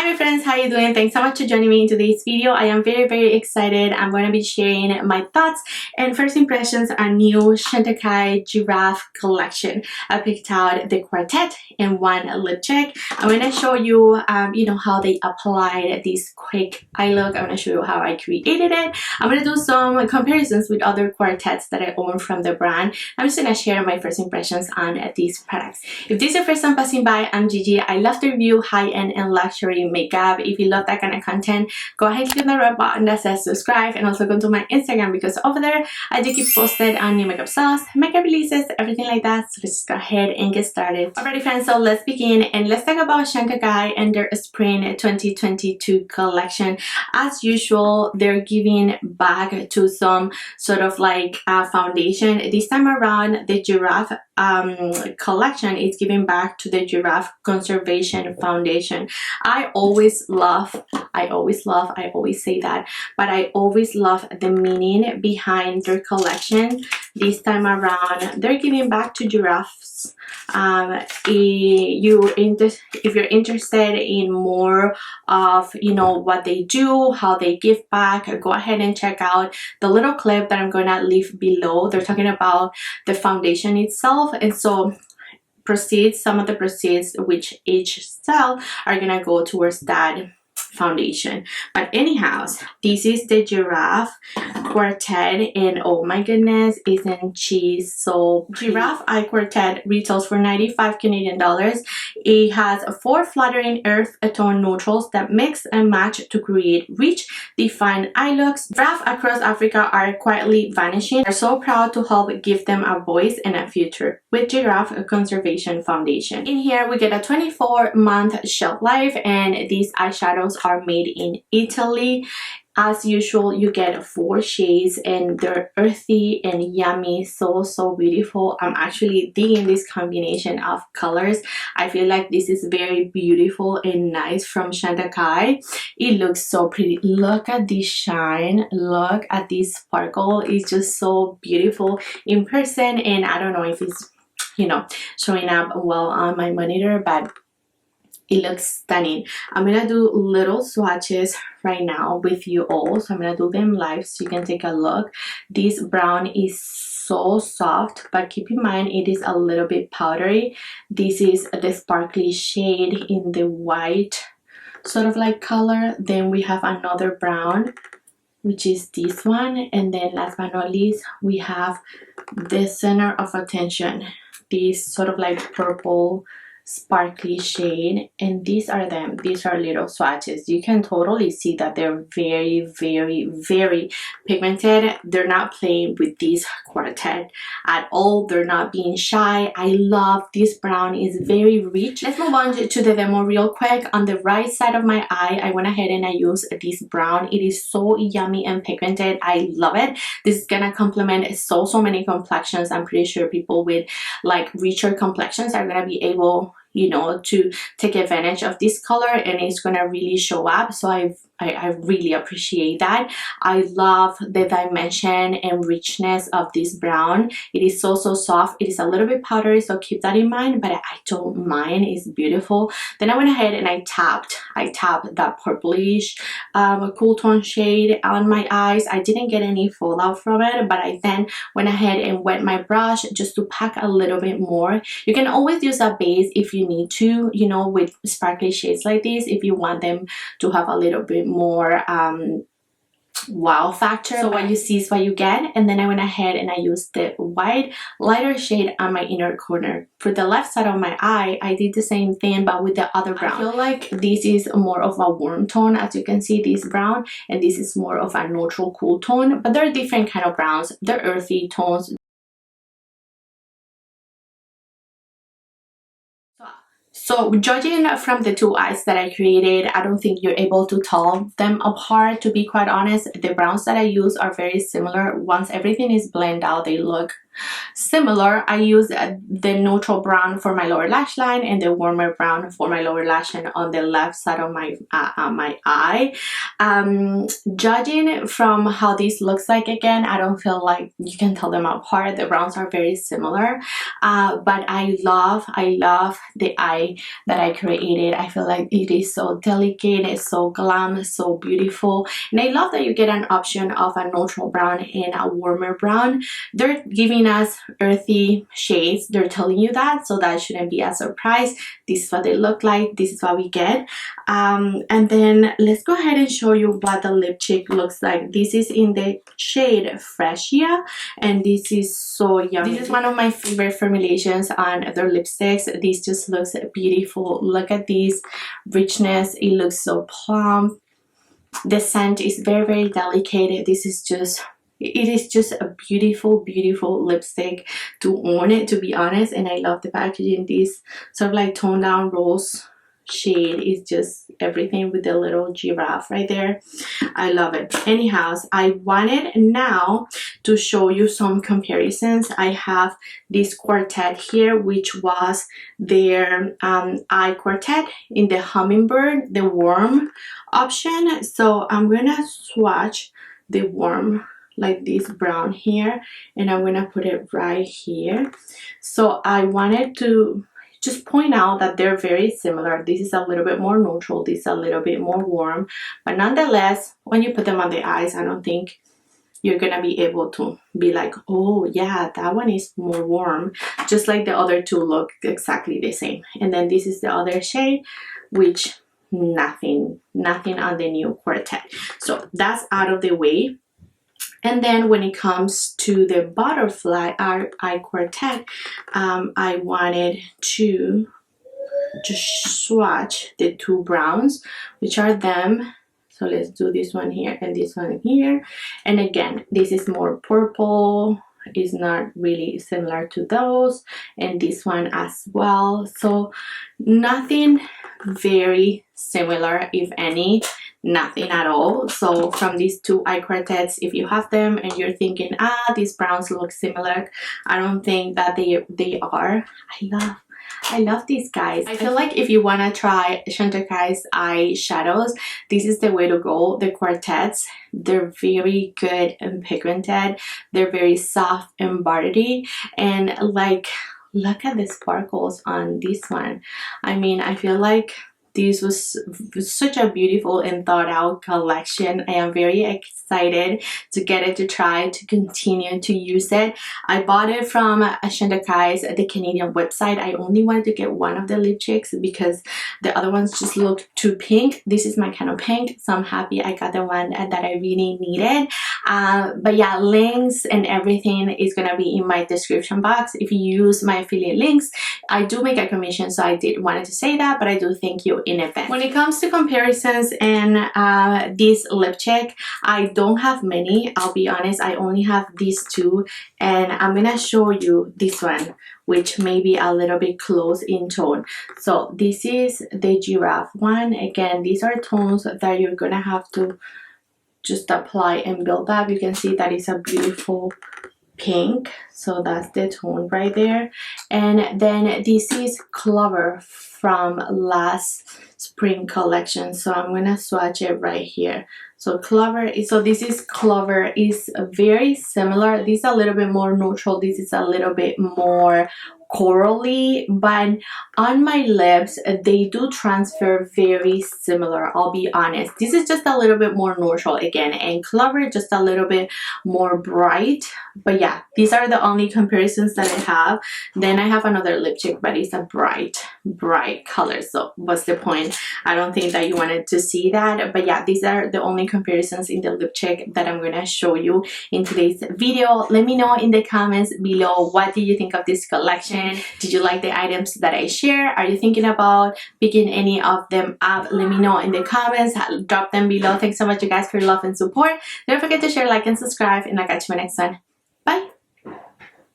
Hi my friends, how you doing? Thanks so much for joining me in today's video. I am very excited. I'm going to be sharing my thoughts and first impressions on new Chantecaille Giraffe collection. I picked out the quartet and one lip check. I'm going to show you, how they applied this quick eye look. I'm going to show you how I created it. I'm going to do some comparisons with other quartets that I own from the brand. I'm just going to share my first impressions on these products. If this is your first time passing by, I'm Gigi. I love to review high-end and luxury makeup. If you love that kind of content, go ahead and click the red button that says subscribe, and also go to my Instagram because over there I do keep posted on new makeup styles, makeup releases, everything like that. So let's go ahead and get started. Alrighty friends, so let's begin and let's talk about Chantecaille and their spring 2022 collection. As usual, they're giving back to some sort of like foundation. This time around, the Giraffe collection is giving back to the Giraffe Conservation Foundation. I always say that, but I always love the meaning behind their collection. This time around, they're giving back to giraffes. If you're interested in more of what they do, how they give back, go ahead and check out the little clip that I'm gonna leave below. They're talking about the foundation itself, and so some of the proceeds which each sell are gonna go towards that foundation. But anyhow, this is the Giraffe Quartet, and oh my goodness, isn't she so pretty? Giraffe Eye Quartet retails for 95 Canadian dollars. It has 4 flattering earth tone neutrals that mix and match to create rich, defined eye looks. Giraffe across Africa are quietly vanishing. We're so proud to help give them a voice and a future with Giraffe Conservation Foundation. In here we get a 24-month shelf life, and these eyeshadows are made in Italy. As usual, you get 4 shades and they're earthy and yummy, so beautiful. I'm actually digging this combination of colors. I feel like this is very beautiful and nice from Chantecaille. It looks so pretty. Look at this shine, look at this sparkle. It's just so beautiful in person, and I don't know if it's showing up well on my monitor, but it looks stunning. I'm gonna do little swatches right now with you all, so I'm gonna do them live so you can take a look. This brown is so soft, but keep in mind it is a little bit powdery. This is the sparkly shade in the white sort of like color. Then we have another brown, which is this one, and then last but not least we have the center of attention, this sort of like purple sparkly shade, and these are little swatches. You can totally see that they're very pigmented. They're not playing with this quartet at all. They're not being shy. I love this brown, is very rich. Let's move on to the demo real quick. On the right side of my eye, I went ahead and I used this brown. It is so yummy and pigmented. I love it. This is gonna complement so many complexions. I'm pretty sure people with like richer complexions are gonna be able to take advantage of this color, and it's gonna really show up. So I really appreciate that. I love the dimension and richness of this brown. It is so soft. It is a little bit powdery, so keep that in mind, but I don't mind. It's beautiful. Then I went ahead and I tapped that purplish cool tone shade on my eyes. I didn't get any fallout from it, but I then went ahead and wet my brush just to pack a little bit more. You can always use a base if you need to, with sparkly shades like this, if you want them to have a little bit more wow factor. So what you see is what you get. And then I went ahead and I used the white lighter shade on my inner corner. For the left side of my eye, I did the same thing, but with the other brown. I feel like this is more of a warm tone, as you can see, this brown, and this is more of a neutral cool tone, but they're different kind of browns. They're earthy tones. So judging from the 2 eyes that I created, I don't think you're able to tell them apart, to be quite honest. The browns that I use are very similar. Once everything is blended out, they look similar. I use the neutral brown for my lower lash line and the warmer brown for my lower lash line on the left side of my my eye. Judging from how this looks like, again, I don't feel like you can tell them apart. The browns are very similar, but I love the eye that I created. I feel like it is so delicate, it's so glam, so beautiful, and I love that you get an option of a neutral brown and a warmer brown. They're giving us earthy shades, they're telling you that, so that shouldn't be a surprise. This is what they look like, this is what we get. And then let's go ahead and show you what the lip cheek looks like. This is in the shade Freesia, and this is so yummy. This is one of my favorite formulations on their lipsticks. This just looks beautiful. Look at this richness, it looks so plump. The scent is very, very delicate. This is just, it is just a beautiful lipstick to own it, to be honest. And I love the packaging. This sort of like toned down rose shade is just everything with the little giraffe right there. I love it. Anyhow, I wanted now to show you some comparisons. I have this quartet here, which was their eye quartet in the hummingbird, the warm option. So I'm gonna swatch the warm, like this brown here, and I'm gonna put it right here. So I wanted to just point out that they're very similar. This is a little bit more neutral, this is a little bit more warm, but nonetheless, when you put them on the eyes, I don't think you're gonna be able to be like, oh yeah, that one is more warm, just like the other two look exactly the same. And then this is the other shade, which nothing on the new quartet. So that's out of the way. And then when it comes to the butterfly eye quartet, I wanted to just swatch the two browns, which are them. So let's do this one here and this one here. And again, this is more purple, is not really similar to those, and this one as well. So nothing very similar, if any, nothing at all. So from these two eye quartets, if you have them and you're thinking, these browns look similar, I don't think that they are. I love these guys. I feel like if you want to try Chantecaille's eyeshadows, this is the way to go. The quartets, they're very good and pigmented, they're very soft and buttery, and like, look at the sparkles on this one. I mean, I feel like this was such a beautiful and thought out collection. I am very excited to get it to try, to continue to use it. I bought it from Chantecaille's, the Canadian website. I only wanted to get one of the lip chicks because the other ones just looked too pink. This is my kind of pink, so I'm happy I got the one that I really needed. But yeah, links and everything is gonna be in my description box. If you use my affiliate links, I do make a commission, so I did wanted to say that, but I do thank you in advance. When it comes to comparisons and this lip check, I don't have many. I'll be honest, I only have these two, and I'm gonna show you this one, which may be a little bit close in tone. So this is the Giraffe one. Again, these are tones that you're gonna have to just apply and build up. You can see that it's a beautiful pink, so that's the tone right there. And then this is Clover from last spring collection, so I'm gonna swatch it right here. So Clover is, so this is Clover, is very similar. This is a little bit more neutral, this is a little bit more corally, but on my lips they do transfer very similar. I'll be honest, this is just a little bit more neutral again, and Clover just a little bit more bright. But yeah, these are the only comparisons that I have. Then I have another lipstick, but it's a bright color, so what's the point? I don't think that you wanted to see that. But yeah, these are the only comparisons in the lipstick that I'm gonna show you in today's video. Let me know in the comments below, what did you think of this collection? Did you like the items that I share? Are you thinking about picking any of them up? Let me know in the comments, drop them below. Thanks so much, you guys, for your love and support. Don't forget to share, like, and subscribe, and I'll catch you in my next one. Bye.